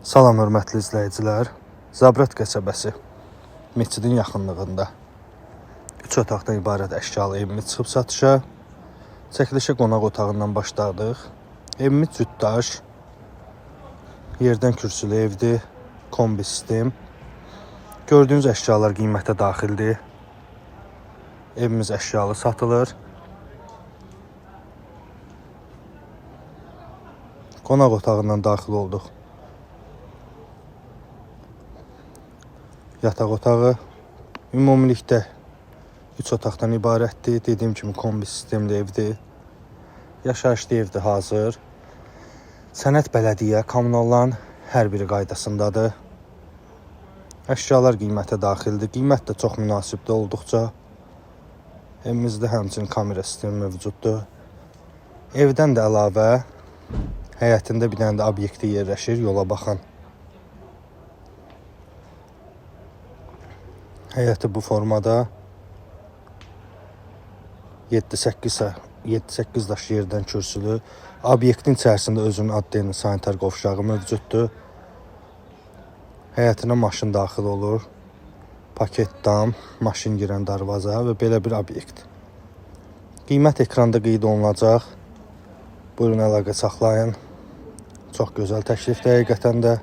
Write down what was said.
Salam hörmətli izləyicilər. Zabrat qəsəbəsi məscidin yaxınlığında 3 otaqdan ibarət əşyalı evimiz çıxıb satışa. Çəkilişə qonaq otağından başladıq. Evimiz cütdaş, yerdən kürsülü evdir, kombi sistem. Gördüyünüz əşyalar qiymətə daxildir. Evimiz əşyalı satılır. Qonaq otağından daxil olduq. Yataq otağı ümumilikdə 3 otaqdan ibarətdir. Dediyim kimi kombi sistemli evdir. Yaşayışlı evdir hazır. Sənəd bələdiyyə kommunalların hər biri qaydasındadır. Əşyalar qiymətə daxildir. Qiymət də çox münasibdir olduqca. Evimizdə həmçinin kamera sistemi mövcuddur. Evdən də əlavə həyətində bir dənə də obyekti yerləşir, yola baxan. Həyəti bu formada 7-8 daş yerdən kürsülü. Obyektin içərisində özünün adlı sanitar qovşağı mövcuddur. Həyətinə maşın daxil olur. Paket dam, maşın girən darvaza və belə bir obyekt. Qiymət ekranda qeyd olunacaq. Buyurun əlaqə saxlayın. Çox gözəl təklifdir həqiqətən də.